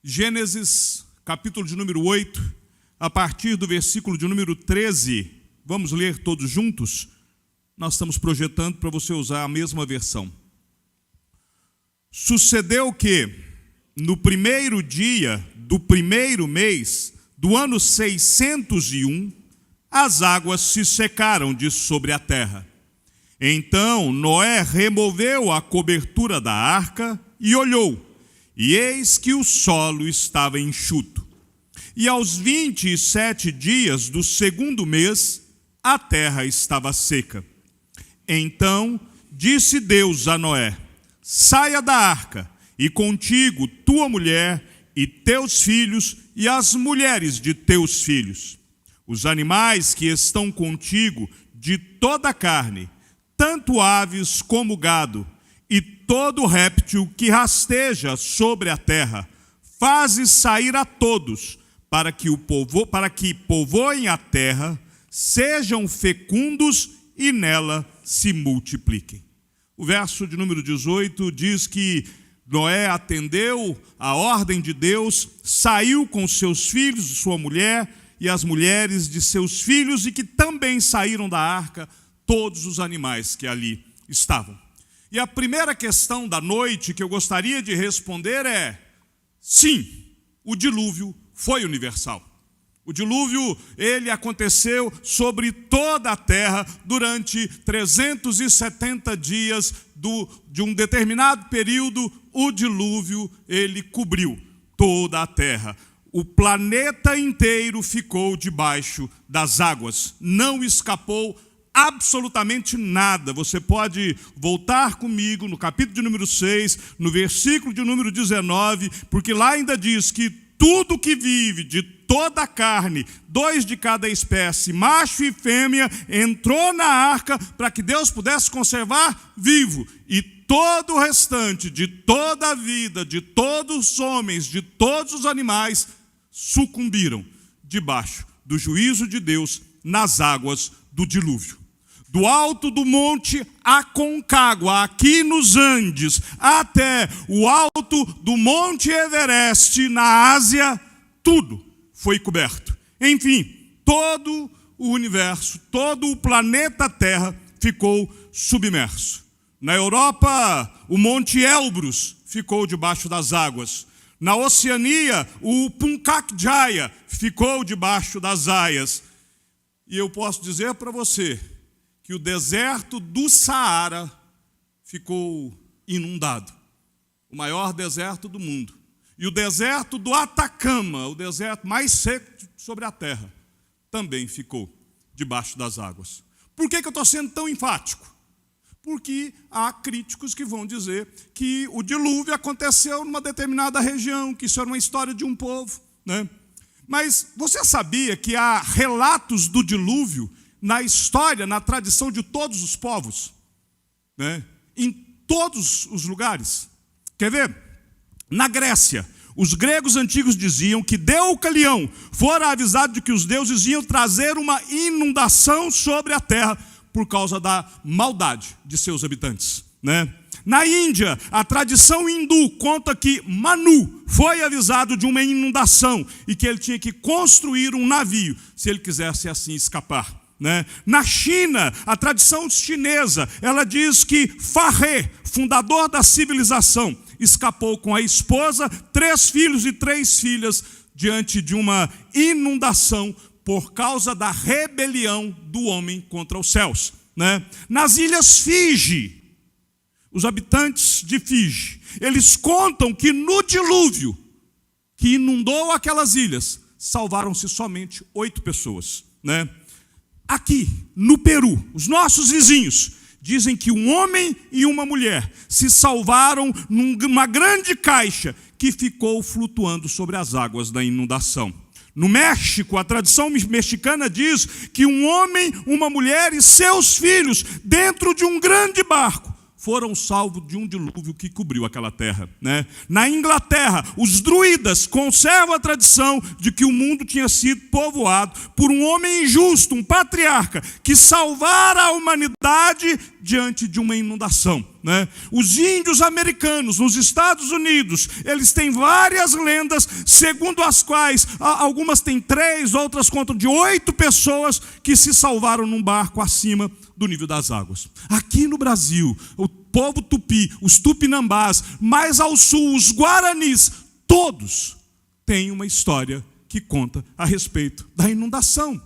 Gênesis, capítulo de número 8, a partir do versículo de número 13. Vamos ler todos juntos? Nós estamos projetando para você usar a mesma versão. Sucedeu que, no primeiro dia do primeiro mês do ano 601, as águas se secaram de sobre a terra. Então Noé removeu a cobertura da arca e olhou, e eis que o solo estava enxuto. E aos 27 dias do segundo mês, a terra estava seca. Então disse Deus a Noé: saia da arca, e contigo tua mulher e teus filhos e as mulheres de teus filhos. Os animais que estão contigo de toda a carne, tanto aves como gado, e todo réptil que rasteja sobre a terra, faze sair a todos, para que povoem a terra, sejam fecundos e nela se multipliquem. O verso de número 18 diz que Noé atendeu a ordem de Deus, saiu com seus filhos, sua mulher e as mulheres de seus filhos, e que também saíram da arca todos os animais que ali estavam. E a primeira questão da noite que eu gostaria de responder é: sim, o dilúvio foi universal. O dilúvio, ele aconteceu sobre toda a terra durante 370 dias de um determinado período. O dilúvio, ele cobriu toda a terra. O planeta inteiro ficou debaixo das águas. Não escapou absolutamente nada. Você pode voltar comigo no capítulo de número 6, no versículo de número 19, porque lá ainda diz que tudo que vive de toda a carne, 2 de cada espécie, macho e fêmea, entrou na arca para que Deus pudesse conservar vivo. E todo o restante de toda a vida, de todos os homens, de todos os animais, sucumbiram debaixo do juízo de Deus nas águas do dilúvio. Do alto do monte Aconcagua, aqui nos Andes, até o alto do monte Everest, na Ásia, tudo foi coberto. Enfim, todo o universo, todo o planeta Terra ficou submerso. Na Europa, o monte Elbrus ficou debaixo das águas. Na Oceania, o Puncak Jaya ficou debaixo das aias. E eu posso dizer para você que o deserto do Saara ficou inundado, o maior deserto do mundo. E o deserto do Atacama, o deserto mais seco sobre a terra, também ficou debaixo das águas. Por que eu estou sendo tão enfático? Porque há críticos que vão dizer que o dilúvio aconteceu numa determinada região, que isso era uma história de um povo, né? Mas você sabia que há relatos do dilúvio na história, na tradição de todos os povos, né? Em todos os lugares? Quer ver? Na Grécia, os gregos antigos diziam que Deucalião fora avisado de que os deuses iam trazer uma inundação sobre a terra por causa da maldade de seus habitantes, né? Na Índia, a tradição hindu conta que Manu foi avisado de uma inundação e que ele tinha que construir um navio se ele quisesse assim escapar, né? Na China, a tradição chinesa, ela diz que Fahre, fundador da civilização, escapou com a esposa, 3 filhos e 3 filhas diante de uma inundação por causa da rebelião do homem contra os céus, né? Nas ilhas Fiji, os habitantes de Fiji, eles contam que no dilúvio que inundou aquelas ilhas, salvaram-se somente 8 pessoas, né? Aqui, no Peru, os nossos vizinhos dizem que um homem e uma mulher se salvaram numa grande caixa que ficou flutuando sobre as águas da inundação. No México, a tradição mexicana diz que um homem, uma mulher e seus filhos, dentro de um grande barco, foram salvos de um dilúvio que cobriu aquela terra, né? Na Inglaterra, os druidas conservam a tradição de que o mundo tinha sido povoado por um homem injusto, um patriarca, que salvara a humanidade diante de uma inundação, né? Os índios americanos, nos Estados Unidos, eles têm várias lendas, segundo as quais, algumas têm 3, outras contam de 8 pessoas que se salvaram num barco acima do nível das águas. Aqui no Brasil, o povo tupi, os tupinambás, mais ao sul, os guaranis, todos têm uma história que conta a respeito da inundação.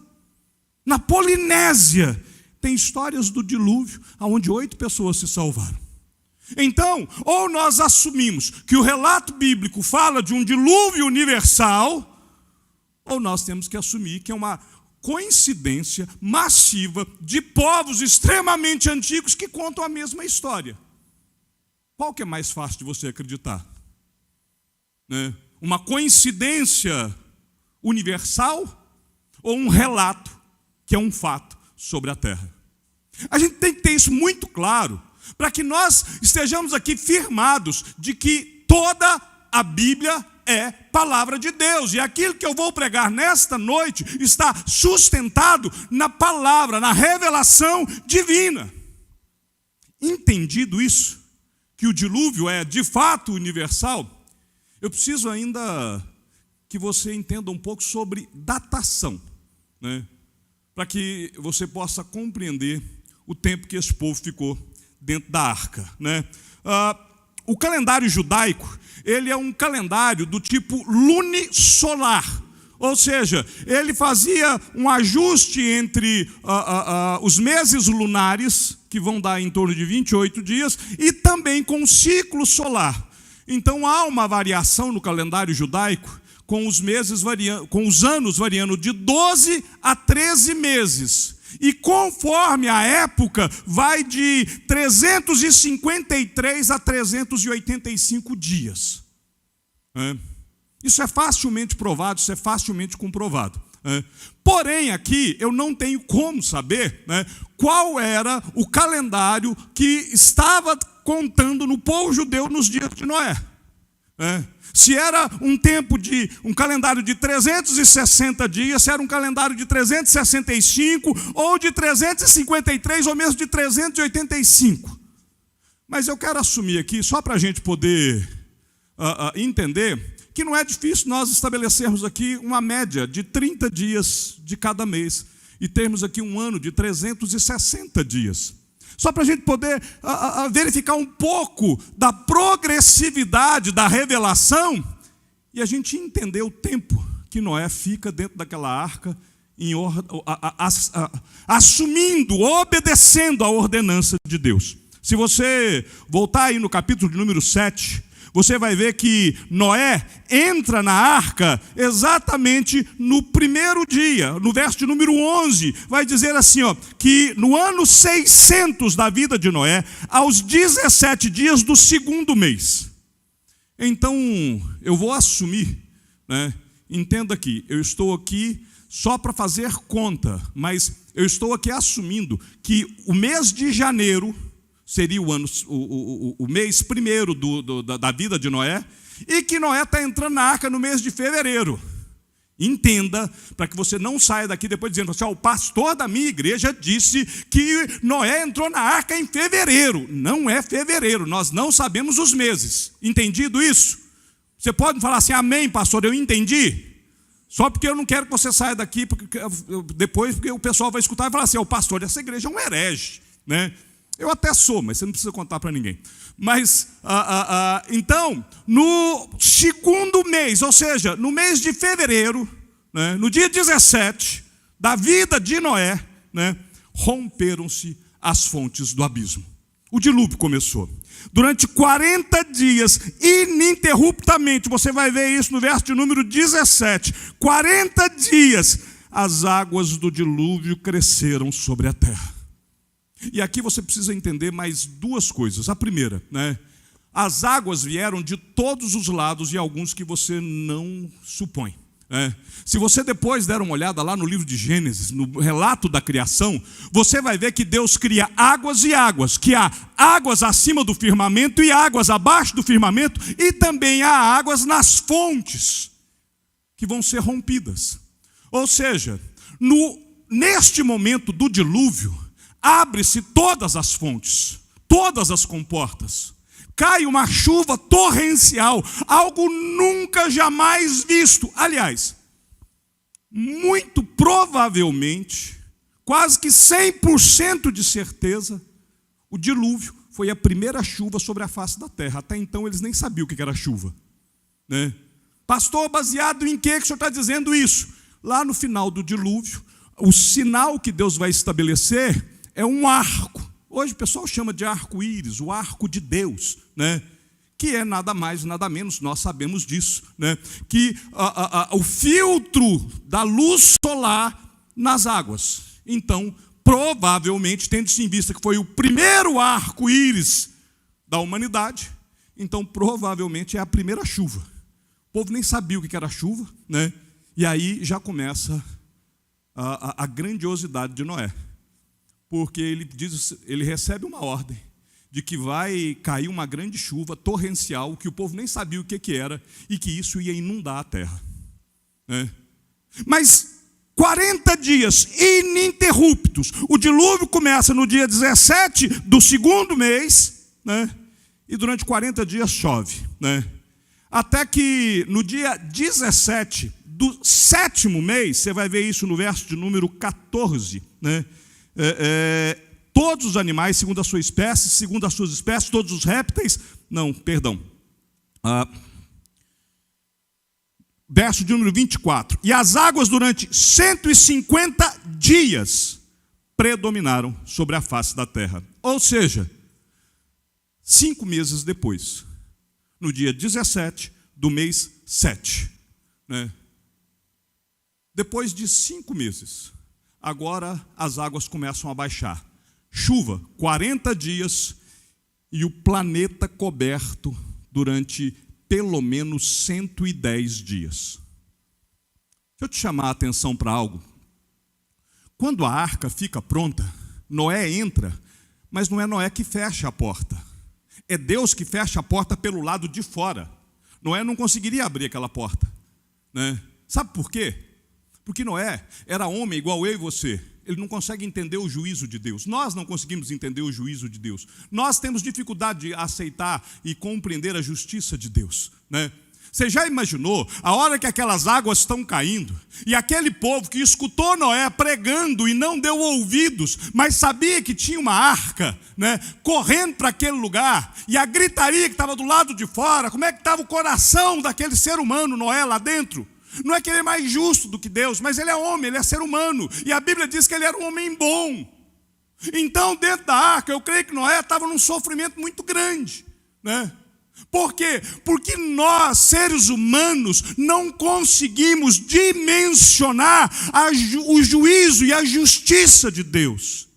Na Polinésia, tem histórias do dilúvio, onde 8 pessoas se salvaram. Então, ou nós assumimos que o relato bíblico fala de um dilúvio universal, ou nós temos que assumir que é uma coincidência massiva de povos extremamente antigos que contam a mesma história. Qual que é mais fácil de você acreditar? Né? Uma coincidência universal ou um relato que é um fato sobre a terra? A gente tem que ter isso muito claro, para que nós estejamos aqui firmados de que toda a Bíblia é palavra de Deus. E aquilo que eu vou pregar nesta noite está sustentado na palavra, na revelação divina. Entendido isso, que o dilúvio é de fato universal, eu preciso ainda que você entenda um pouco sobre datação, né? Para que você possa compreender o tempo que esse povo ficou dentro da arca, né? O calendário judaico, ele é um calendário do tipo lunisolar, ou seja, ele fazia um ajuste entre os meses lunares, que vão dar em torno de 28 dias, e também com o ciclo solar. Então há uma variação no calendário judaico, com os anos variando de 12 a 13 meses. E conforme a época, vai de 353 a 385 dias. Isso é facilmente provado, isso é facilmente comprovado. Porém, aqui eu não tenho como saber, né, qual era o calendário que estava contando no povo judeu nos dias de Noé. Se era um calendário de 360 dias, se era um calendário de 365, ou de 353, ou mesmo de 385. Mas eu quero assumir aqui, só para a gente poder entender, que não é difícil nós estabelecermos aqui uma média de 30 dias de cada mês, e termos aqui um ano de 360 dias. Só para a gente poder verificar um pouco da progressividade da revelação e a gente entender o tempo que Noé fica dentro daquela arca, assumindo, obedecendo a ordenança de Deus. Se você voltar aí no capítulo de número 7, você vai ver que Noé entra na arca exatamente no primeiro dia. No verso de número 11, vai dizer assim, que no ano 600 da vida de Noé, aos 17 dias do 2º mês. Então, eu vou assumir, né? Entenda aqui, eu estou aqui só para fazer conta, mas eu estou aqui assumindo que o mês de janeiro seria o mês primeiro da vida de Noé, e que Noé está entrando na arca no mês de fevereiro. Entenda, para que você não saia daqui depois dizendo assim, o pastor da minha igreja disse que Noé entrou na arca em fevereiro. Não é fevereiro, nós não sabemos os meses. Entendido isso? Você pode falar assim, amém, pastor, eu entendi? Só porque eu não quero que você saia daqui depois, porque o pessoal vai escutar e falar assim, o pastor dessa igreja é um herege, né? Eu até sou, mas você não precisa contar para ninguém. Mas, então, no 2º mês, ou seja, no mês de fevereiro, né, no dia 17 da vida de Noé, né, romperam-se as fontes do abismo. O dilúvio começou. Durante 40 dias, ininterruptamente, você vai ver isso no verso de número 17. 40 dias, as águas do dilúvio cresceram sobre a terra. E aqui você precisa entender mais 2 coisas. A primeira, né? As águas vieram de todos os lados e alguns que você não supõe. Se você depois der uma olhada lá no livro de Gênesis, no relato da criação, você vai ver que Deus cria águas e águas, que há águas acima do firmamento e águas abaixo do firmamento, e também há águas nas fontes, que vão ser rompidas. Ou seja, neste momento do dilúvio, abre-se todas as fontes, todas as comportas. Cai uma chuva torrencial, algo nunca jamais visto. Aliás, muito provavelmente, quase que 100% de certeza, o dilúvio foi a primeira chuva sobre a face da terra. Até então eles nem sabiam o que era chuva, né? Pastor, baseado em que o senhor está dizendo isso? Lá no final do dilúvio, o sinal que Deus vai estabelecer é um arco. Hoje o pessoal chama de arco-íris, o arco de Deus, né? Que é nada mais, nada menos, nós sabemos disso, né? Que o filtro da luz solar nas águas. Então, provavelmente, tendo-se em vista que foi o primeiro arco-íris da humanidade, então provavelmente é a primeira chuva. O povo nem sabia o que era chuva, né? E aí já começa a grandiosidade de Noé. Porque ele recebe uma ordem de que vai cair uma grande chuva torrencial, que o povo nem sabia o que era, e que isso ia inundar a terra, né? Mas 40 dias ininterruptos. O dilúvio começa no dia 17 do segundo mês, né? E durante 40 dias chove, né? Até que no dia 17 do sétimo mês, você vai ver isso no verso de número 14, né? Todos os animais, segundo a sua espécie, segundo as suas espécies, todos os répteis, verso de número 24, e as águas durante 150 dias predominaram sobre a face da terra. Ou seja, 5 meses depois, no dia 17 do mês 7, né? Depois de 5 meses, agora as águas começam a baixar. Chuva, 40 dias, e o planeta coberto durante pelo menos 110 dias. Deixa eu te chamar a atenção para algo. Quando a arca fica pronta, Noé entra, mas não é Noé que fecha a porta. É Deus que fecha a porta pelo lado de fora. Noé não conseguiria abrir aquela porta, né? Sabe por quê? Porque Noé era homem igual eu e você. Ele não consegue entender o juízo de Deus. Nós não conseguimos entender o juízo de Deus. Nós temos dificuldade de aceitar e compreender a justiça de Deus, né? Você já imaginou a hora que aquelas águas estão caindo e aquele povo que escutou Noé pregando e não deu ouvidos, mas sabia que tinha uma arca, né, correndo para aquele lugar, e a gritaria que estava do lado de fora, como é que estava o coração daquele ser humano, Noé, lá dentro? Não é que ele é mais justo do que Deus, mas ele é homem, ele é ser humano. E a Bíblia diz que ele era um homem bom. Então, dentro da arca, eu creio que Noé estava num sofrimento muito grande, né? Por quê? Porque nós, seres humanos, não conseguimos dimensionar o juízo e a justiça de Deus.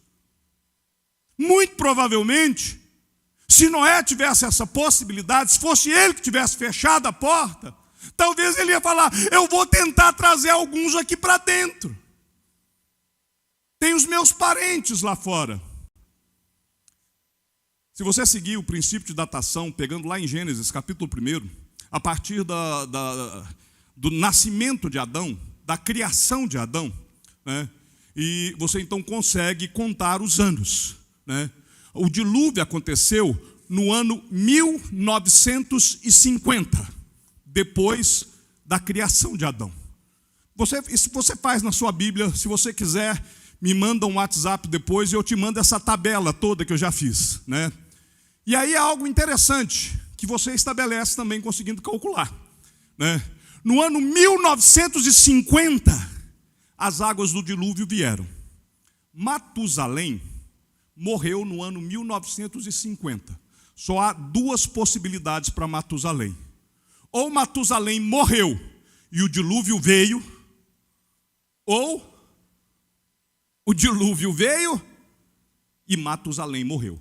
Muito provavelmente, se Noé tivesse essa possibilidade, se fosse ele que tivesse fechado a porta, talvez ele ia falar: eu vou tentar trazer alguns aqui para dentro. Tem os meus parentes lá fora. Se você seguir o princípio de datação, pegando lá em Gênesis, capítulo 1, a partir do nascimento de Adão, da criação de Adão, né, e você então consegue contar os anos, né? O dilúvio aconteceu no ano 1950. Depois da criação de Adão. Isso você faz na sua Bíblia. Se você quiser, me manda um WhatsApp depois e eu te mando essa tabela toda que eu já fiz, né? E aí é algo interessante que você estabelece também conseguindo calcular, né? No ano 1950, as águas do dilúvio vieram. Matusalém morreu no ano 1950. Só há 2 possibilidades para Matusalém. Ou Matusalém morreu e o dilúvio veio, ou o dilúvio veio e Matusalém morreu.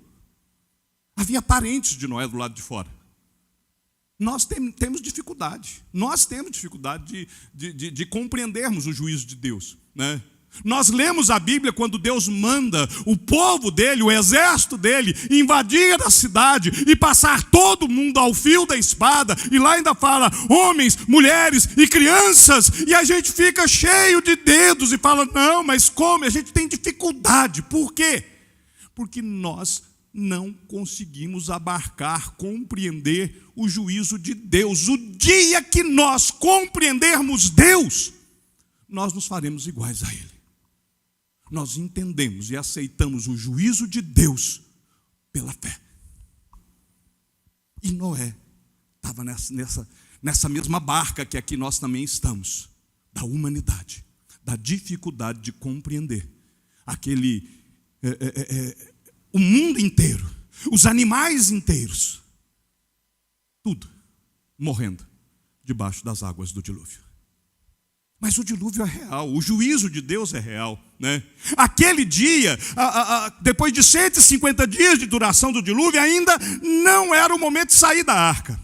Havia parentes de Noé do lado de fora. Nós temos dificuldade. Nós temos dificuldade de compreendermos o juízo de Deus, né? Nós lemos a Bíblia quando Deus manda o povo dele, o exército dele, invadir a cidade e passar todo mundo ao fio da espada. E lá ainda fala homens, mulheres e crianças. E a gente fica cheio de dedos e fala: não, mas como? A gente tem dificuldade. Por quê? Porque nós não conseguimos abarcar, compreender o juízo de Deus. O dia que nós compreendermos Deus, nós nos faremos iguais a Ele. Nós entendemos e aceitamos o juízo de Deus pela fé. E Noé estava nessa mesma barca que aqui nós também estamos, da humanidade, da dificuldade de compreender o mundo inteiro, os animais inteiros, tudo morrendo debaixo das águas do dilúvio. Mas o dilúvio é real, o juízo de Deus é real, né? Aquele dia, depois de 150 dias de duração do dilúvio, ainda não era o momento de sair da arca.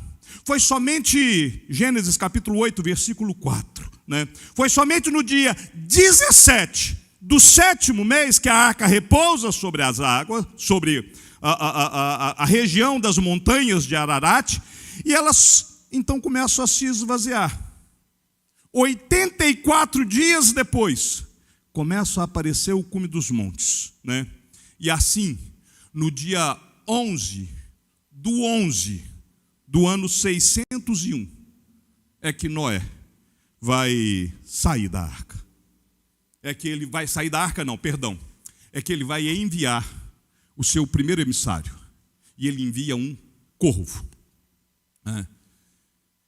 Foi somente, Gênesis capítulo 8, versículo 4, né? Foi somente no dia 17 do 7º mês que a arca repousa sobre as águas, sobre a região das montanhas de Ararat, e elas então começam a se esvaziar. 84 dias depois, começa a aparecer o cume dos montes, né? E assim, no dia 11 do ano 601, é que Noé vai sair da arca. É que ele vai sair da arca, não, perdão. É que ele vai enviar o seu primeiro emissário. E ele envia um corvo.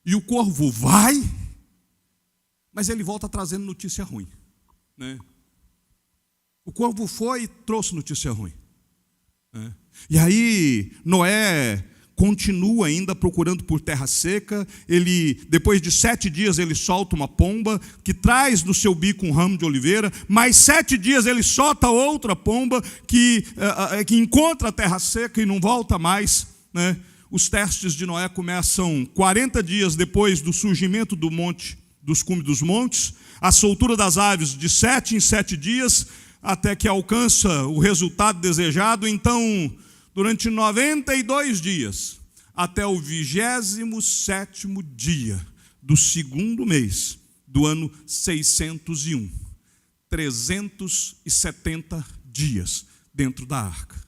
E o corvo vai, mas ele volta trazendo notícia ruim, né? O corvo foi e trouxe notícia ruim, né? E aí Noé continua ainda procurando por terra seca. Ele, depois de 7 dias, ele solta uma pomba que traz no seu bico um ramo de oliveira. Mais 7 dias ele solta outra pomba que encontra a terra seca e não volta mais, né? Os testes de Noé começam 40 dias depois do surgimento do monte, dos cumes dos montes, a soltura das aves de 7 em 7 dias, até que alcança o resultado desejado. Então, durante 92 dias, até o 27º dia do 2º mês do ano 601, 370 dias dentro da arca.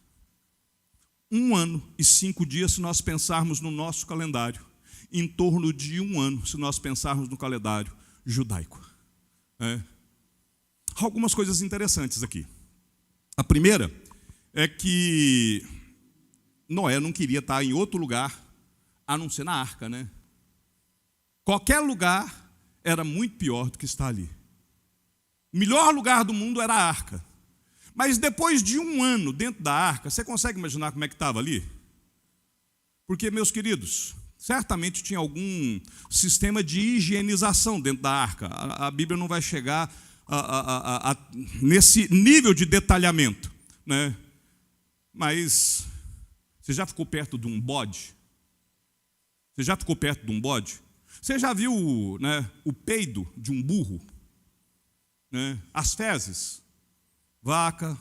1 ano e 5 dias se nós pensarmos no nosso calendário, em torno de 1 ano se nós pensarmos no calendário judaico. Algumas coisas interessantes aqui. A primeira é que Noé não queria estar em outro lugar a não ser na arca, né? Qualquer lugar era muito pior do que estar ali. O melhor lugar do mundo era a arca. Mas depois de 1 ano dentro da arca, você consegue imaginar como é que estava ali? Porque, meus queridos, certamente tinha algum sistema de higienização dentro da arca. A Bíblia não vai chegar nesse nível de detalhamento, né? Mas você já ficou perto de um bode? Você já ficou perto de um bode? Você já viu, né, o peido de um burro? Né? As fezes? Vaca,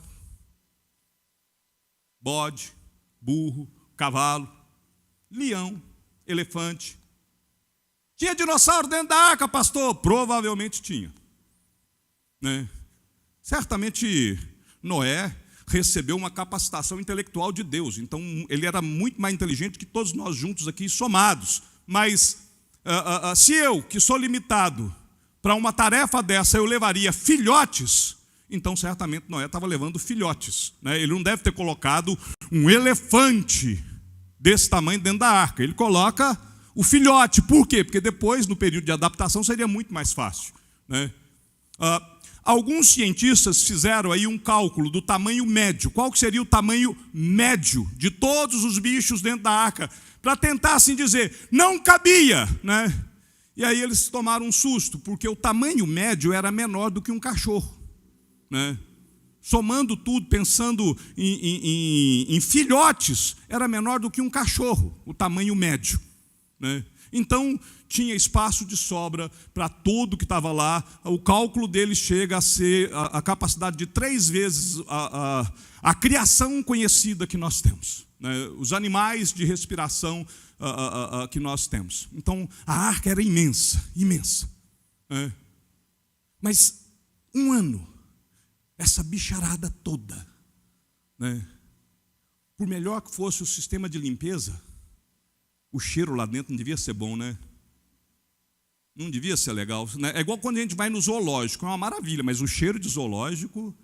bode, burro, cavalo, leão, elefante. Tinha dinossauro dentro da arca, pastor? Provavelmente tinha, né? Certamente Noé recebeu uma capacitação intelectual de Deus, então ele era muito mais inteligente que todos nós juntos aqui somados. Mas se eu, que sou limitado, para uma tarefa dessa eu levaria filhotes, então certamente Noé estava levando filhotes, né? Ele não deve ter colocado um elefante desse tamanho dentro da arca. Ele coloca o filhote. Por quê? Porque depois, no período de adaptação, seria muito mais fácil, né? Alguns cientistas fizeram aí um cálculo do tamanho médio. Qual que seria o tamanho médio de todos os bichos dentro da arca? Para tentar assim dizer, não cabia, né? E aí eles tomaram um susto, porque o tamanho médio era menor do que um cachorro, né? Somando tudo, pensando em filhotes, era menor do que um cachorro, o tamanho médio, né? Então, tinha espaço de sobra para tudo que estava lá. O cálculo deles chega a ser a capacidade de 3 vezes a criação conhecida que nós temos, né? Os animais de respiração que nós temos. Então, a arca era imensa, imensa, né? Mas 1 ano, essa bicharada toda, né? Por melhor que fosse o sistema de limpeza, o cheiro lá dentro não devia ser bom, né? Não devia ser legal, né? É igual quando a gente vai no zoológico, é uma maravilha, mas o cheiro de zoológico,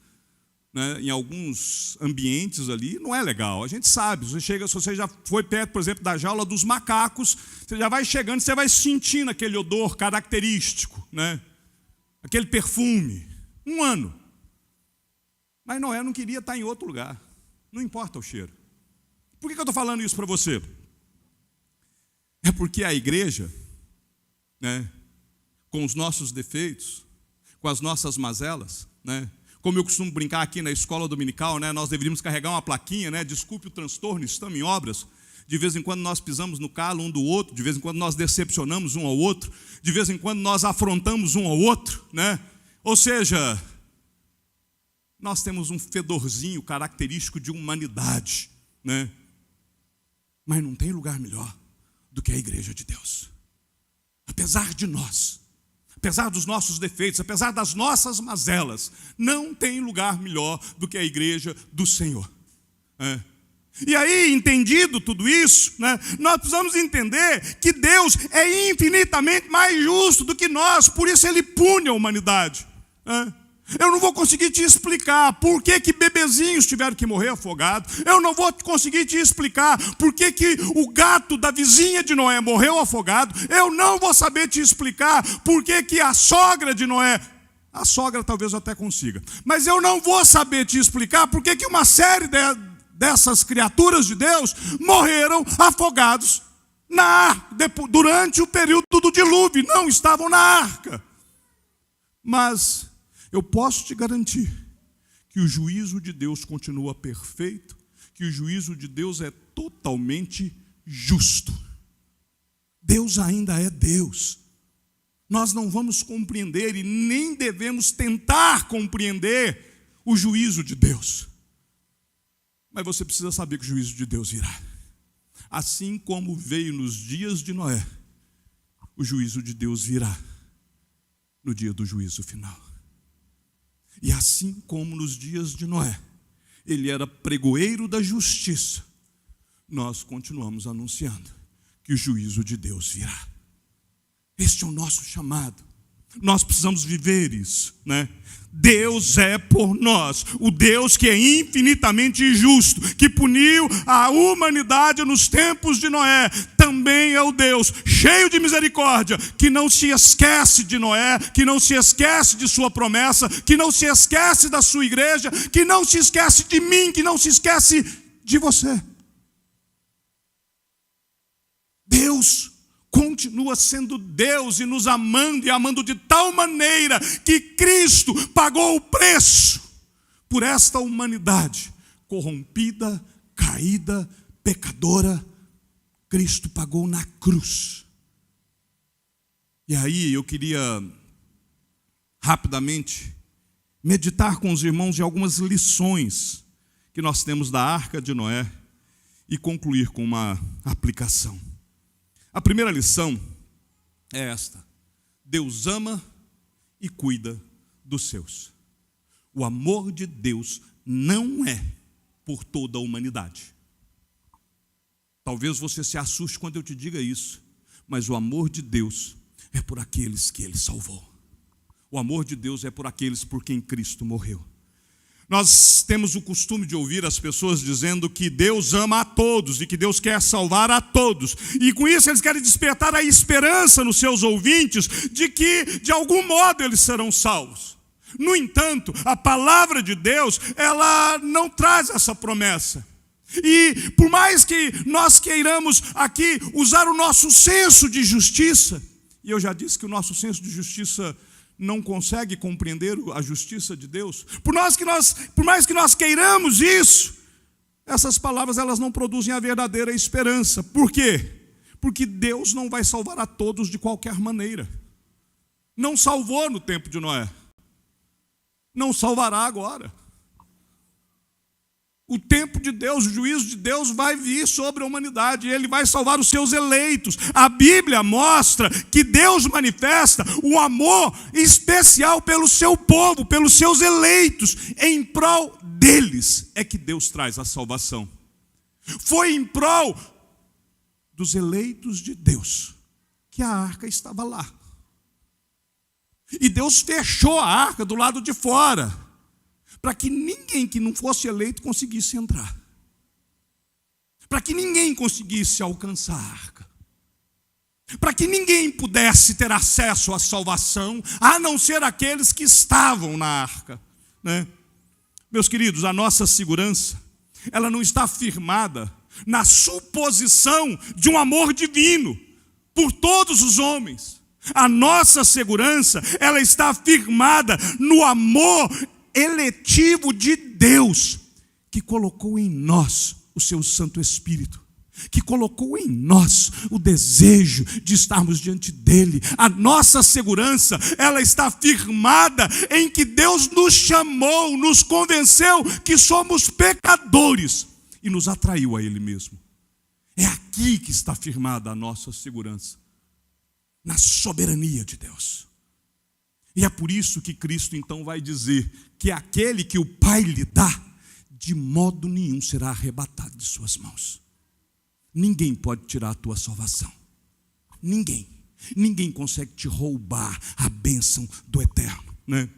né, em alguns ambientes ali, não é legal. A gente sabe, se você já foi perto, por exemplo, da jaula dos macacos, você já vai chegando, você vai sentindo aquele odor característico, né? Aquele perfume. Um ano. Mas Noé não queria estar em outro lugar. Não importa o cheiro. Por que eu estou falando isso para você? É porque a igreja, né, com os nossos defeitos, com as nossas mazelas, né, como eu costumo brincar aqui na escola dominical, né, nós deveríamos carregar uma plaquinha, né, desculpe o transtorno, estamos em obras. De vez em quando nós pisamos no calo um do outro, de vez em quando nós decepcionamos um ao outro, de vez em quando nós afrontamos um ao outro, né? Ou seja, nós temos um fedorzinho característico de humanidade, né? Mas não tem lugar melhor do que a igreja de Deus. Apesar de nós, apesar dos nossos defeitos, apesar das nossas mazelas, não tem lugar melhor do que a igreja do Senhor. E aí, entendido tudo isso, né, nós precisamos entender que Deus é infinitamente mais justo do que nós, por isso Ele pune a humanidade. Eu não vou conseguir te explicar por que bebezinhos tiveram que morrer afogados. Eu não vou conseguir te explicar por que o gato da vizinha de Noé morreu afogado. Eu não vou saber te explicar por que a sogra de Noé... A sogra talvez eu até consiga. Mas eu não vou saber te explicar por que uma série dessas criaturas de Deus morreram afogados durante o período do dilúvio. Não estavam na arca. Mas... eu posso te garantir que o juízo de Deus continua perfeito, que o juízo de Deus é totalmente justo. Deus ainda é Deus. Nós não vamos compreender e nem devemos tentar compreender o juízo de Deus. Mas você precisa saber que o juízo de Deus virá. Assim como veio nos dias de Noé, o juízo de Deus virá no dia do juízo final. E assim como nos dias de Noé, ele era pregoeiro da justiça, nós continuamos anunciando que o juízo de Deus virá. Este é o nosso chamado. Nós precisamos viver isso, né? Deus é por nós, o Deus que é infinitamente justo, que puniu a humanidade nos tempos de Noé, também é o Deus cheio de misericórdia, que não se esquece de Noé, que não se esquece de sua promessa, que não se esquece da sua igreja, que não se esquece de mim, que não se esquece de você. Deus continua sendo Deus e nos amando, e amando de tal maneira que Cristo pagou o preço por esta humanidade corrompida, caída, pecadora. Cristo pagou na cruz. E aí eu queria rapidamente meditar com os irmãos em algumas lições que nós temos da Arca de Noé e concluir com uma aplicação. A primeira lição é esta: Deus ama e cuida dos seus. O amor de Deus não é por toda a humanidade. Talvez você se assuste quando eu te diga isso, mas o amor de Deus é por aqueles que Ele salvou. O amor de Deus é por aqueles por quem Cristo morreu. Nós temos o costume de ouvir as pessoas dizendo que Deus ama a todos e que Deus quer salvar a todos. E com isso eles querem despertar a esperança nos seus ouvintes de que, de algum modo, eles serão salvos. No entanto, a palavra de Deus, ela não traz essa promessa. E por mais que nós queiramos aqui usar o nosso senso de justiça, e eu já disse que o nosso senso de justiça não consegue compreender a justiça de Deus, por mais que nós queiramos isso, essas palavras elas não produzem a verdadeira esperança. Por quê? Porque Deus não vai salvar a todos de qualquer maneira. Não salvou no tempo de Noé, não salvará agora. O tempo de Deus, o juízo de Deus vai vir sobre a humanidade, e Ele vai salvar os seus eleitos. A Bíblia mostra que Deus manifesta o amor especial pelo seu povo, pelos seus eleitos. Em prol deles é que Deus traz a salvação. Foi em prol dos eleitos de Deus que a arca estava lá. E Deus fechou a arca do lado de fora, para que ninguém que não fosse eleito conseguisse entrar. Para que ninguém conseguisse alcançar a arca. Para que ninguém pudesse ter acesso à salvação, a não ser aqueles que estavam na arca, né? Meus queridos, a nossa segurança, ela não está firmada na suposição de um amor divino por todos os homens. A nossa segurança, ela está firmada no amor eletivo de Deus, que colocou em nós o seu Santo Espírito, que colocou em nós o desejo de estarmos diante dele. A nossa segurança, ela está firmada em que Deus nos chamou, nos convenceu que somos pecadores e nos atraiu a ele mesmo. É aqui que está firmada a nossa segurança, na soberania de Deus. E é por isso que Cristo então vai dizer que aquele que o Pai lhe dá, de modo nenhum será arrebatado de suas mãos. Ninguém pode tirar a tua salvação. Ninguém consegue te roubar a bênção do eterno, né?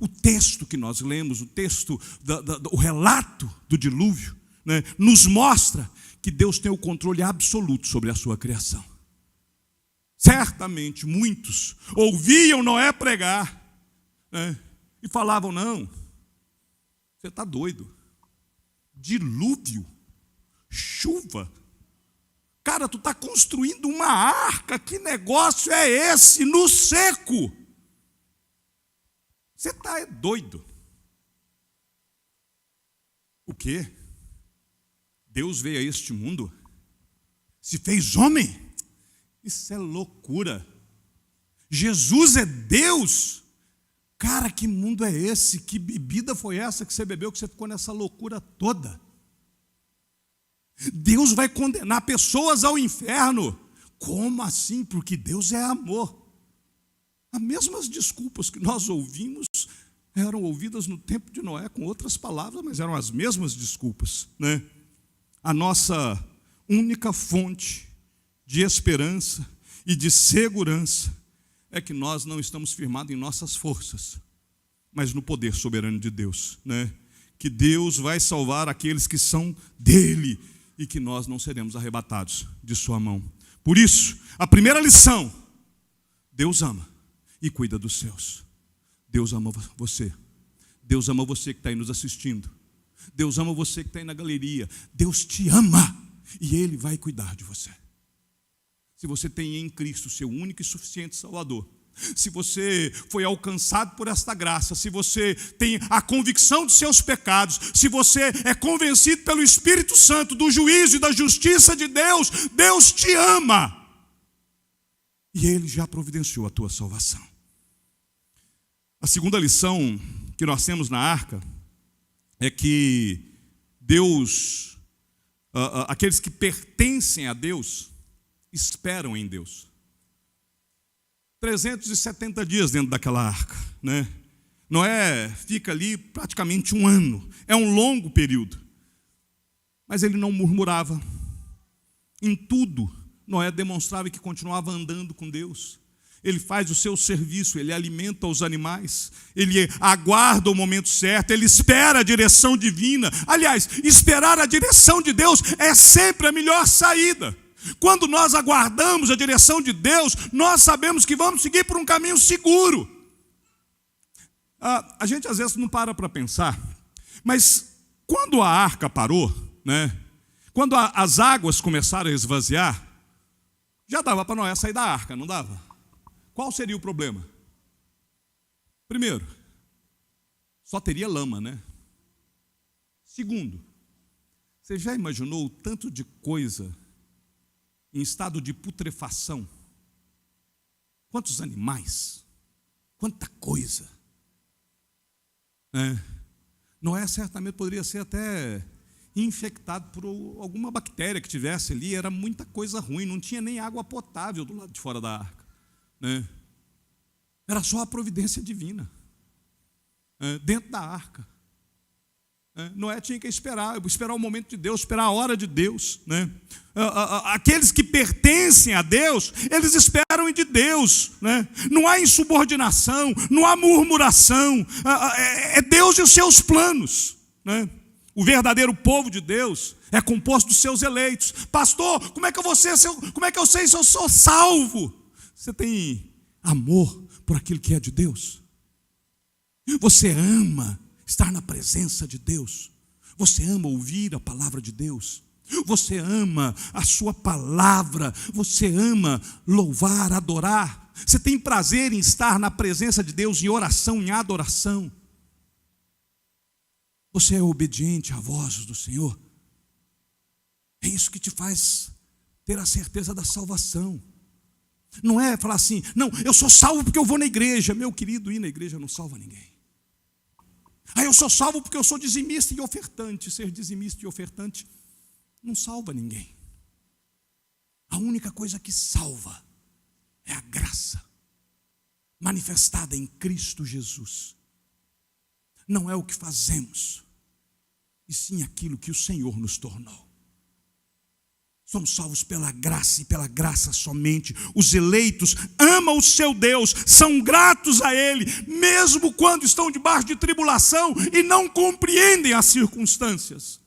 O texto que nós lemos, o relato do dilúvio, né, nos mostra que Deus tem o controle absoluto sobre a sua criação. Certamente muitos ouviam Noé pregar, né, e falavam: não, você está doido. Dilúvio, chuva. Cara, tu está construindo uma arca, que negócio é esse no seco? Você está doido. O quê? Deus veio a este mundo, se fez homem? Isso é loucura. Jesus é Deus? Cara, que mundo é esse? Que bebida foi essa que você bebeu, que você ficou nessa loucura toda? Deus vai condenar pessoas ao inferno. Como assim? Porque Deus é amor. As mesmas desculpas que nós ouvimos eram ouvidas no tempo de Noé com outras palavras, mas eram as mesmas desculpas, né? A nossa única fonte de esperança e de segurança é que nós não estamos firmados em nossas forças, mas no poder soberano de Deus, né? Que Deus vai salvar aqueles que são dele e que nós não seremos arrebatados de sua mão. Por isso, a primeira lição: Deus ama e cuida dos seus. Deus ama você. Deus ama você que está aí nos assistindo. Deus ama você que está aí na galeria. Deus te ama e Ele vai cuidar de você. Se você tem em Cristo seu único e suficiente Salvador, se você foi alcançado por esta graça, se você tem a convicção de seus pecados, se você é convencido pelo Espírito Santo do juízo e da justiça de Deus, Deus te ama. E Ele já providenciou a tua salvação. A segunda lição que nós temos na arca é que Deus, aqueles que pertencem a Deus, esperam em Deus. 370 dias dentro daquela arca, né? Noé fica ali praticamente um ano. É um longo período. Mas ele não murmurava. Em tudo, Noé demonstrava que continuava andando com Deus. Ele faz o seu serviço, ele alimenta os animais, ele aguarda o momento certo, ele espera a direção divina. Aliás, esperar a direção de Deus é sempre a melhor saída. Quando nós aguardamos a direção de Deus, nós sabemos que vamos seguir por um caminho seguro. A gente às vezes não para pensar, mas quando a arca parou, né, quando as águas começaram a esvaziar, já dava para Noé sair da arca, não dava? Qual seria o problema? Primeiro, só teria lama, né? Segundo, você já imaginou o tanto de coisa em estado de putrefação? Quantos animais? Quanta coisa! Noé certamente poderia ser até infectado por alguma bactéria que tivesse ali. Era muita coisa ruim, não tinha nem água potável do lado de fora da arca, né? Era só a providência divina, dentro da arca. Noé tinha que esperar o momento de Deus, esperar a hora de Deus, né? Aqueles que pertencem a Deus, eles esperam de Deus, né? Não há insubordinação, não há murmuração, é Deus e os seus planos, né? O verdadeiro povo de Deus é composto dos seus eleitos. Pastor, como é que eu sei se eu sou salvo? Você tem amor por aquilo que é de Deus? Você ama estar na presença de Deus? Você ama ouvir a palavra de Deus? Você ama a sua palavra? Você ama louvar, adorar? Você tem prazer em estar na presença de Deus em oração, em adoração? Você é obediente à voz do Senhor? É isso que te faz ter a certeza da salvação. Não é falar assim, não, eu sou salvo porque eu vou na igreja. Meu querido, ir na igreja não salva ninguém. Eu sou salvo porque eu sou dizimista e ofertante. Ser dizimista e ofertante não salva ninguém. A única coisa que salva é a graça manifestada em Cristo Jesus. Não é o que fazemos, e sim aquilo que o Senhor nos tornou. Somos salvos pela graça e pela graça somente. Os eleitos amam o seu Deus, são gratos a Ele, mesmo quando estão debaixo de tribulação e não compreendem as circunstâncias.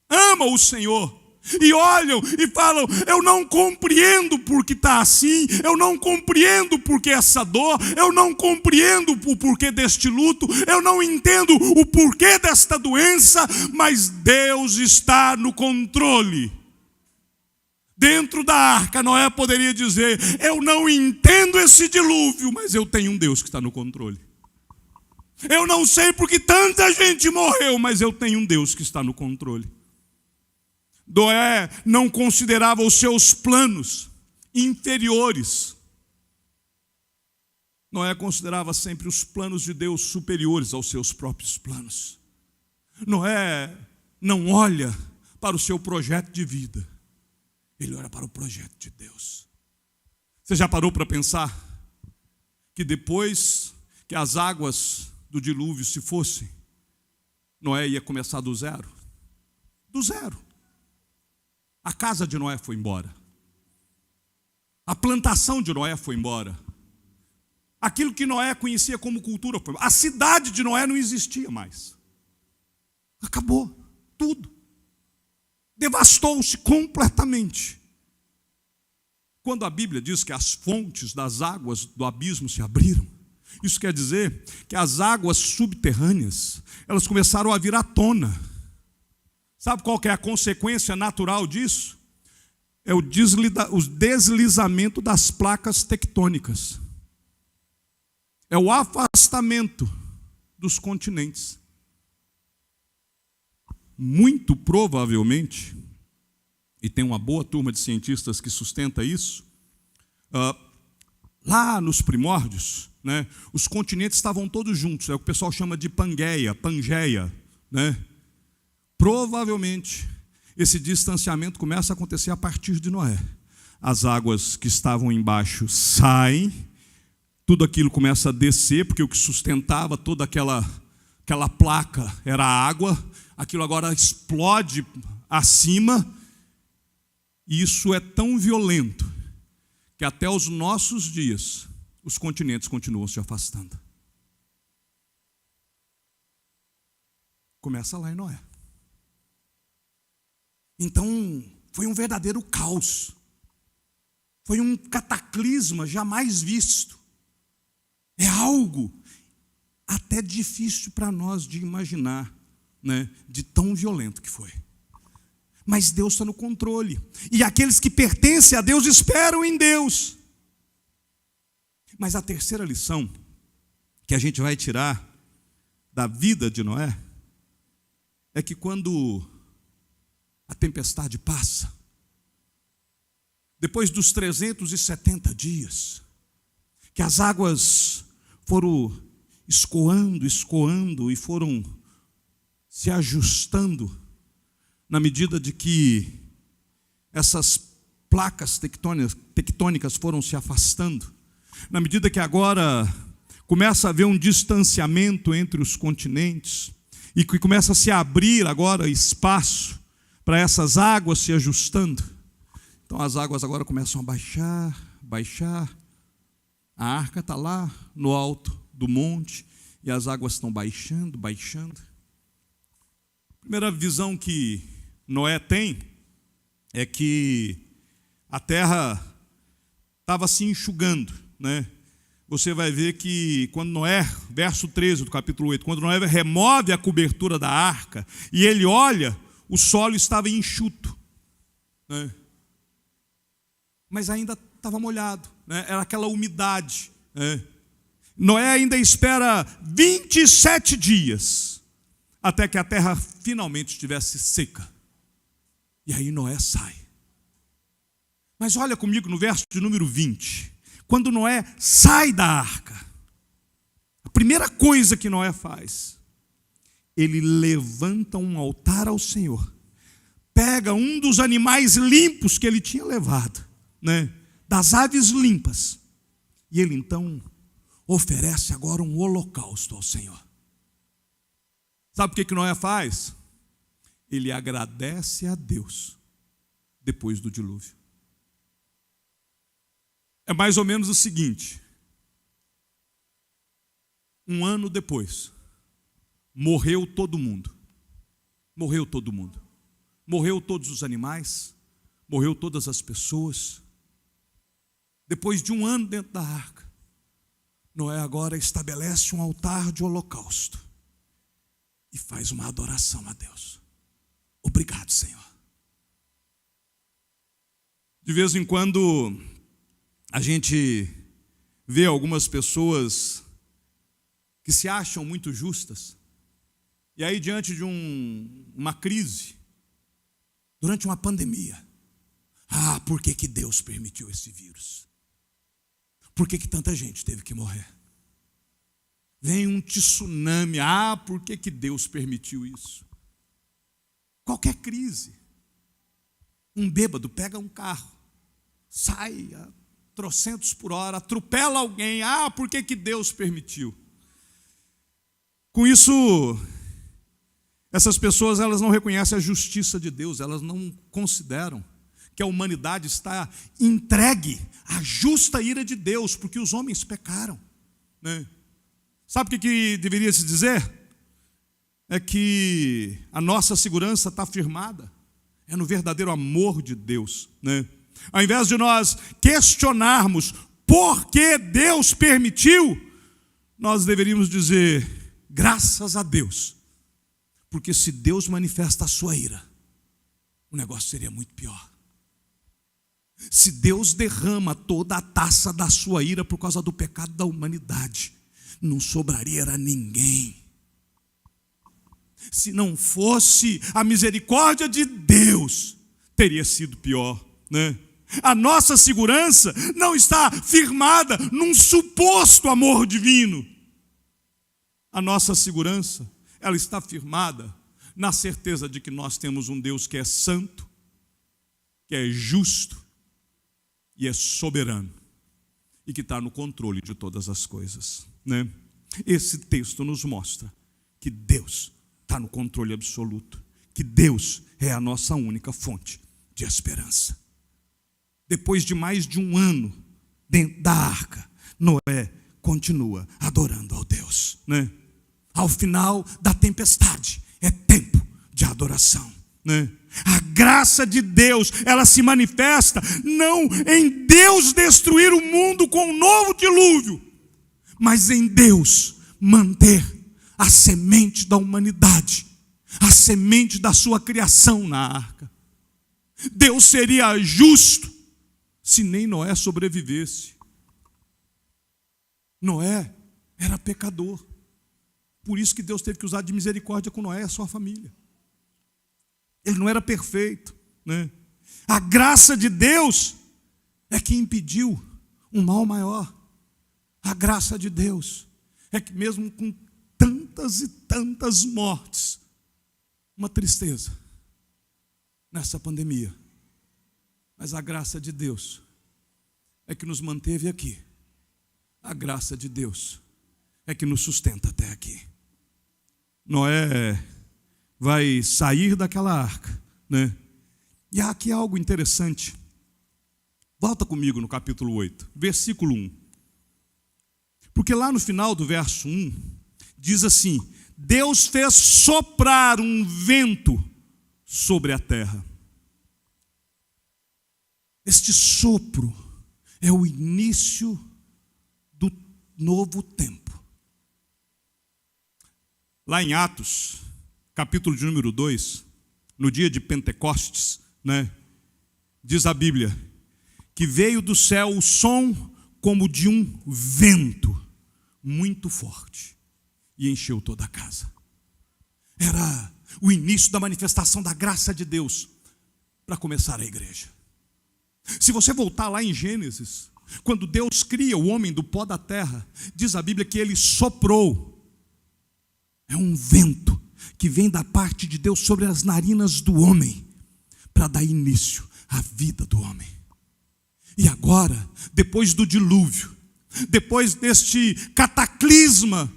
Amam o Senhor e olham e falam, eu não compreendo porque está assim, eu não compreendo porque essa dor, eu não compreendo o porquê deste luto, eu não entendo o porquê desta doença, mas Deus está no controle. Dentro da arca, Noé poderia dizer, eu não entendo esse dilúvio, mas eu tenho um Deus que está no controle. Eu não sei porque tanta gente morreu, mas eu tenho um Deus que está no controle. Noé não considerava os seus planos inferiores. Noé considerava sempre os planos de Deus superiores aos seus próprios planos. Noé não olha para o seu projeto de vida. Ele olha para o projeto de Deus. Você já parou para pensar que depois que as águas do dilúvio se fossem, Noé ia começar do zero? Do zero. A casa de Noé foi embora. A plantação de Noé foi embora. Aquilo que Noé conhecia como cultura foi embora. A cidade de Noé não existia mais. Acabou tudo. Devastou-se completamente. Quando a Bíblia diz que as fontes das águas do abismo se abriram, isso quer dizer que as águas subterrâneas, elas começaram a vir à tona. Sabe qual que é a consequência natural disso? É o deslizamento das placas tectônicas. É o afastamento dos continentes. Muito provavelmente, e tem uma boa turma de cientistas que sustenta isso, lá nos primórdios, né, os continentes estavam todos juntos, é o que o pessoal chama de Pangeia, né? Provavelmente, esse distanciamento começa a acontecer a partir de Noé. As águas que estavam embaixo saem, tudo aquilo começa a descer, porque o que sustentava toda aquela placa era a água, aquilo agora explode acima, e isso é tão violento, que até os nossos dias, os continentes continuam se afastando. Começa lá em Noé. Então, foi um verdadeiro caos. Foi um cataclisma jamais visto. É algo até difícil para nós de imaginar, né, de tão violento que foi. Mas Deus está no controle. E aqueles que pertencem a Deus esperam em Deus. Mas a terceira lição que a gente vai tirar da vida de Noé é que quando a tempestade passa, depois dos 370 dias, que as águas foram escoando e foram se ajustando, na medida de que essas placas tectônicas foram se afastando, na medida que agora começa a haver um distanciamento entre os continentes, e que começa a se abrir agora espaço para essas águas se ajustando. Então as águas agora começam a baixar. A arca está lá no alto do monte e as águas estão baixando. A primeira visão que Noé tem é que a terra estava se enxugando, né? Você vai ver que quando Noé, verso 13 do capítulo 8, quando Noé remove a cobertura da arca e ele olha, o solo estava enxuto, né? Mas ainda estava molhado, né? Era aquela umidade, né? Noé ainda espera 27 dias até que a terra finalmente estivesse seca. E aí Noé sai. Mas olha comigo no verso de número 20. Quando Noé sai da arca, a primeira coisa que Noé faz, ele levanta um altar ao Senhor, pega um dos animais limpos que ele tinha levado, né, das aves limpas, e ele então oferece agora um holocausto ao Senhor. Sabe o que Noé faz? Ele agradece a Deus depois do dilúvio. É mais ou menos o seguinte: um ano depois, morreu todo mundo. Morreu todos os animais, morreu todas as pessoas. Depois de um ano dentro da arca, Noé agora estabelece um altar de holocausto e faz uma adoração a Deus. Obrigado, Senhor. De vez em quando a gente vê algumas pessoas que se acham muito justas, e aí diante de uma crise, durante uma pandemia, por que Deus permitiu esse vírus? Por que tanta gente teve que morrer? Vem um tsunami, por que Deus permitiu isso? Qualquer crise, um bêbado pega um carro, sai a trocentos por hora, atropela alguém, por que Deus permitiu? Com isso, essas pessoas elas não reconhecem a justiça de Deus, elas não consideram que a humanidade está entregue à justa ira de Deus, porque os homens pecaram, né? Sabe o que deveria se dizer? É que a nossa segurança está firmada, é no verdadeiro amor de Deus, né? Ao invés de nós questionarmos por que Deus permitiu, nós deveríamos dizer, graças a Deus, porque se Deus manifesta a sua ira, o negócio seria muito pior. Se Deus derrama toda a taça da sua ira por causa do pecado da humanidade, não sobraria a ninguém. Se não fosse a misericórdia de Deus, teria sido pior, né? A nossa segurança não está firmada num suposto amor divino. A nossa segurança, ela está firmada na certeza de que nós temos um Deus que é santo, que é justo e é soberano e que está no controle de todas as coisas, né? Esse texto nos mostra que Deus está no controle absoluto, que Deus é a nossa única fonte de esperança. Depois de mais de um ano dentro da arca, Noé continua adorando ao Deus, né? Ao final da tempestade, é tempo de adoração, né? A graça de Deus, ela se manifesta não em Deus destruir o mundo com um novo dilúvio, mas em Deus manter a semente da humanidade, a semente da sua criação na arca. Deus seria justo se nem Noé sobrevivesse. Noé era pecador, por isso que Deus teve que usar de misericórdia com Noé e a sua família. Ele não era perfeito, né? A graça de Deus é que impediu um mal maior. A graça de Deus é que mesmo com tantas e tantas mortes, uma tristeza nessa pandemia, mas a graça de Deus é que nos manteve aqui. A graça de Deus é que nos sustenta até aqui. Noé vai sair daquela arca, né? E há aqui algo interessante. Volta comigo no capítulo 8, versículo 1. Porque lá no final do verso 1, diz assim: Deus fez soprar um vento sobre a terra. Este sopro é o início do novo tempo. Lá em Atos, capítulo de número 2, no dia de Pentecostes, né, diz a Bíblia, que veio do céu o som como de um vento muito forte e encheu toda a casa. Era o início da manifestação da graça de Deus para começar a igreja. Se você voltar lá em Gênesis, quando Deus cria o homem do pó da terra, diz a Bíblia que ele soprou. É um vento que vem da parte de Deus sobre as narinas do homem, para dar início à vida do homem. E agora, depois do dilúvio, depois deste cataclisma,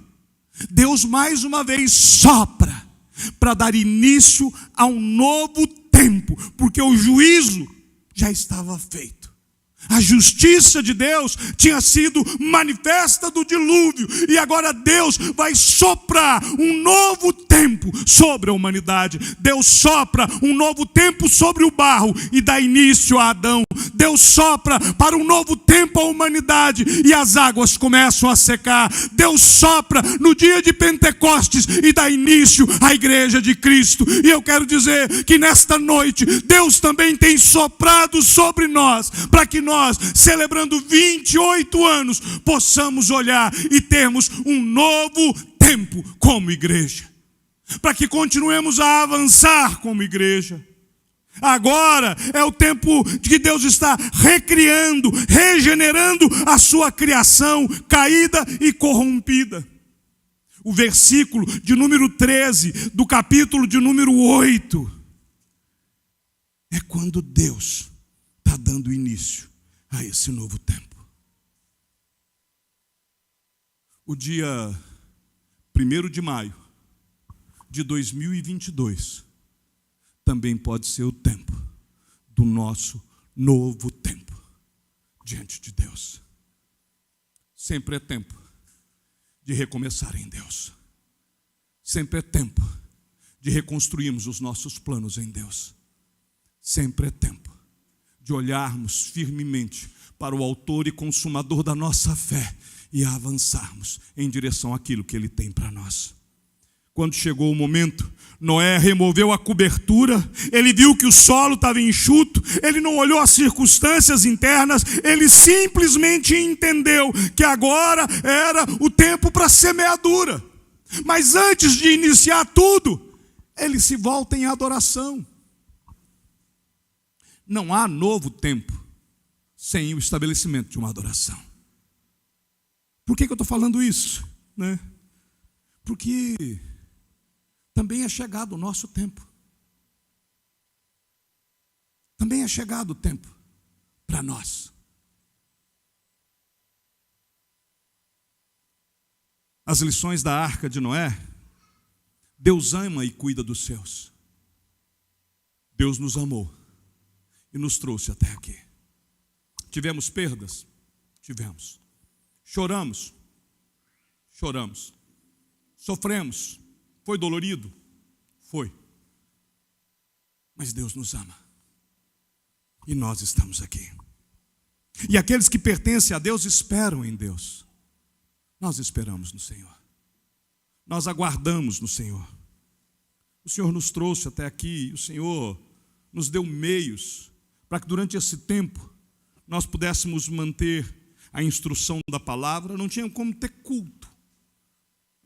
Deus mais uma vez sopra para dar início a um novo tempo, porque o juízo já estava feito. A justiça de Deus tinha sido manifesta do dilúvio, e agora Deus vai soprar um novo tempo sobre a humanidade. Deus sopra um novo tempo sobre o barro e dá início a Adão. Deus sopra para um novo tempo a humanidade e as águas começam a secar. Deus sopra no dia de Pentecostes e dá início à igreja de Cristo. E eu quero dizer que nesta noite Deus também tem soprado sobre nós, para que nós, celebrando 28 anos, possamos olhar e termos um novo tempo como igreja, para que continuemos a avançar como igreja. Agora é o tempo de que Deus está recriando, regenerando a sua criação caída e corrompida. O versículo de número 13 do capítulo de número 8 é quando Deus está dando início a esse novo tempo. O dia 1º de maio de 2022 também pode ser o tempo do nosso novo tempo diante de Deus. Sempre é tempo de recomeçar em Deus. Sempre é tempo de reconstruirmos os nossos planos em Deus. Sempre é tempo de olharmos firmemente para o autor e consumador da nossa fé e avançarmos em direção àquilo que Ele tem para nós. Quando chegou o momento, Noé removeu a cobertura, ele viu que o solo estava enxuto, ele não olhou as circunstâncias internas, ele simplesmente entendeu que agora era o tempo para semeadura. Mas antes de iniciar tudo, ele se volta em adoração. Não há novo tempo sem o estabelecimento de uma adoração. Por que eu estou falando isso? Né? Porque também é chegado o nosso tempo. Também é chegado o tempo para nós. As lições da arca de Noé: Deus ama e cuida dos seus. Deus nos amou e nos trouxe até aqui. Tivemos perdas? Tivemos. Choramos? Choramos. Sofremos? Foi dolorido? Foi. Mas Deus nos ama. E nós estamos aqui. E aqueles que pertencem a Deus esperam em Deus. Nós esperamos no Senhor. Nós aguardamos no Senhor. O Senhor nos trouxe até aqui. O Senhor nos deu meios para que durante esse tempo nós pudéssemos manter a instrução da palavra. Não tinha como ter culto.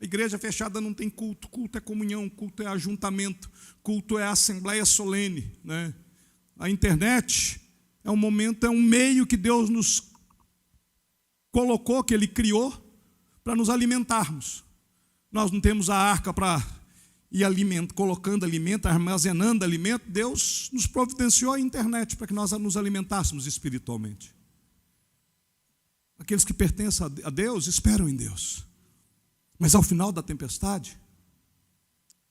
A igreja fechada não tem culto. Culto é comunhão, culto é ajuntamento, culto é assembleia solene, né? A internet é um momento, é um meio que Deus nos colocou, que Ele criou para nos alimentarmos. Nós não temos a arca para ir colocando alimento, armazenando alimento. Deus nos providenciou a internet para que nós nos alimentássemos espiritualmente. Aqueles que pertencem a Deus esperam em Deus. Mas ao final da tempestade,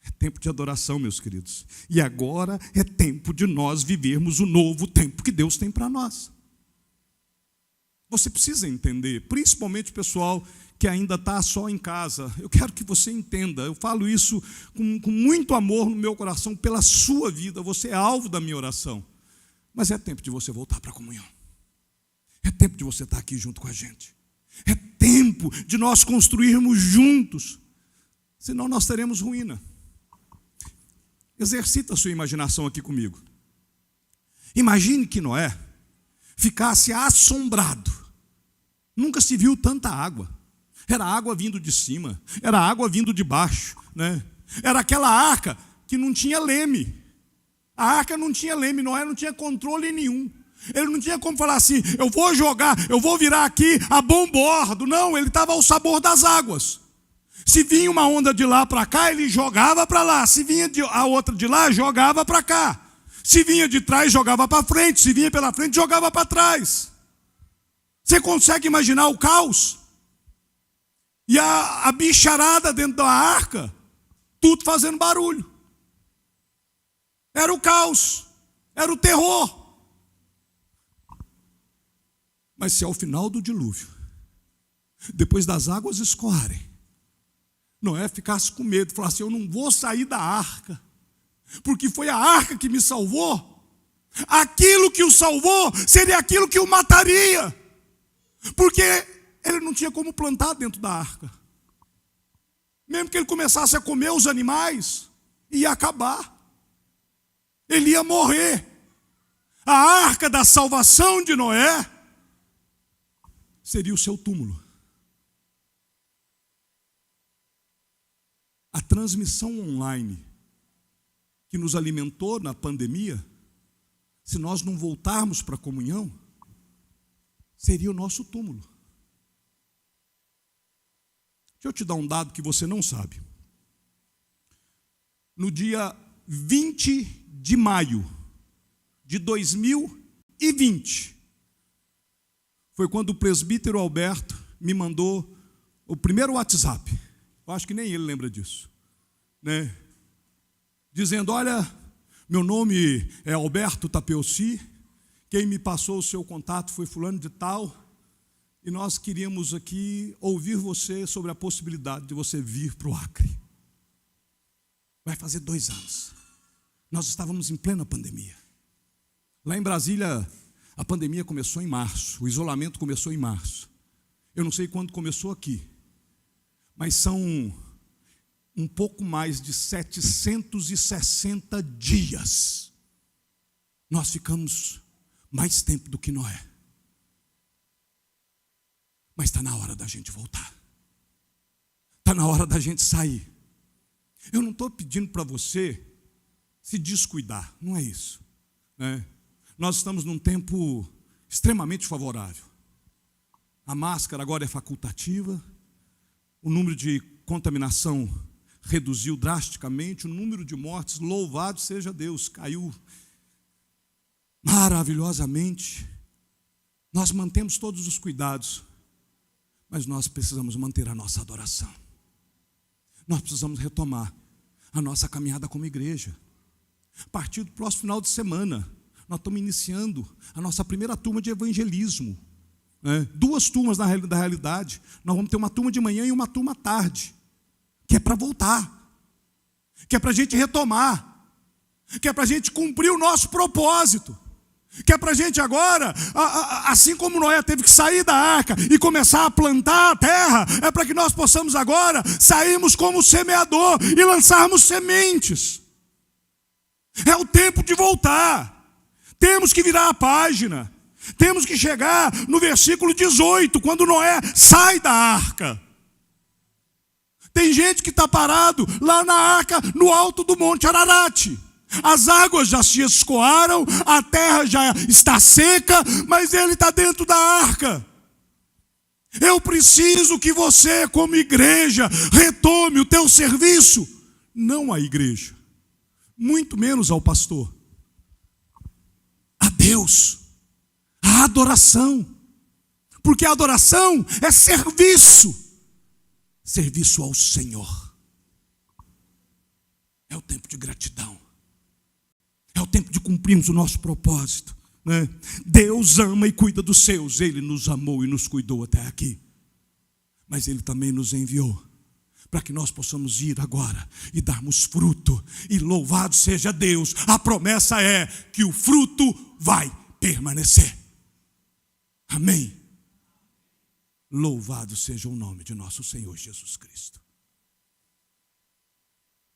É tempo de adoração, meus queridos. E agora é tempo de nós vivermos o novo tempo que Deus tem para nós. Você precisa entender, principalmente o pessoal que ainda está só em casa. Eu quero que você entenda, eu falo isso com muito amor no meu coração pela sua vida. Você é alvo da minha oração. Mas é tempo de você voltar para a comunhão. É tempo de você estar aqui junto com a gente. É tempo de nós construirmos juntos. Senão nós teremos ruína. Exercita a sua imaginação aqui comigo. Imagine que Noé ficasse assombrado. Nunca se viu tanta água. Era água vindo de cima, era água vindo de baixo, né? Era aquela arca que não tinha leme. A arca não tinha leme, Noé não tinha controle nenhum. Ele não tinha como falar assim, eu vou jogar, eu vou virar aqui a bom bordo. Não, ele estava ao sabor das águas. Se vinha uma onda de lá para cá, ele jogava para lá. Se vinha a outra de lá, jogava para cá. Se vinha de trás, jogava para frente. Se vinha pela frente, jogava para trás. Você consegue imaginar o caos? E a bicharada dentro da arca, tudo fazendo barulho. Era o caos, era o terror. Mas se ao final do dilúvio, depois das águas escoarem, Noé ficasse com medo, falasse, eu não vou sair da arca, porque foi a arca que me salvou. Aquilo que o salvou seria aquilo que o mataria, porque ele não tinha como plantar dentro da arca. Mesmo que ele começasse a comer os animais, ia acabar. Ele ia morrer. A arca da salvação de Noé seria o seu túmulo. A transmissão online que nos alimentou na pandemia, se nós não voltarmos para a comunhão, seria o nosso túmulo. Deixa eu te dar um dado que você não sabe. No dia 20 de maio de 2020, foi quando o presbítero Alberto me mandou o primeiro WhatsApp. Eu acho que nem ele lembra disso, né? Dizendo, olha, meu nome é Alberto Tapeuci, quem me passou o seu contato foi fulano de tal, e nós queríamos aqui ouvir você sobre a possibilidade de você vir para o Acre. Vai fazer 2 anos. Nós estávamos em plena pandemia. Lá em Brasília, a pandemia começou em março, o isolamento começou em março. Eu não sei quando começou aqui, mas são um pouco mais de 760 dias. Nós ficamos mais tempo do que Noé. Mas está na hora da gente voltar. Está na hora da gente sair. Eu não estou pedindo para você se descuidar, não é isso, né? Nós estamos num tempo extremamente favorável. A máscara agora é facultativa, o número de contaminação reduziu drasticamente, o número de mortes, louvado seja Deus, caiu maravilhosamente. Nós mantemos todos os cuidados, mas nós precisamos manter a nossa adoração. Nós precisamos retomar a nossa caminhada como igreja. A partir do próximo final de semana, nós estamos iniciando a nossa primeira turma de evangelismo. 2 turmas na realidade. Nós vamos ter uma turma de manhã e uma turma à tarde, que é para voltar, que é para a gente retomar, que é para a gente cumprir o nosso propósito, que é para a gente agora, assim como Noé teve que sair da arca e começar a plantar a terra, é para que nós possamos agora sairmos como semeador e lançarmos sementes. É o tempo de voltar. Temos que virar a página. Temos que chegar no versículo 18, quando Noé sai da arca. Tem gente que está parado lá na arca, no alto do Monte Ararat. As águas já se escoaram, a terra já está seca, mas ele está dentro da arca. Eu preciso que você, como igreja, retome o teu serviço, não à igreja, muito menos ao pastor, a Deus, a adoração, porque a adoração é serviço ao Senhor. É o tempo de gratidão. É o tempo de cumprirmos o nosso propósito, né? Deus ama e cuida dos seus. Ele nos amou e nos cuidou até aqui. Mas Ele também nos enviou para que nós possamos ir agora e darmos fruto. E louvado seja Deus. A promessa é que o fruto vai permanecer. Amém. Louvado seja o nome de nosso Senhor Jesus Cristo.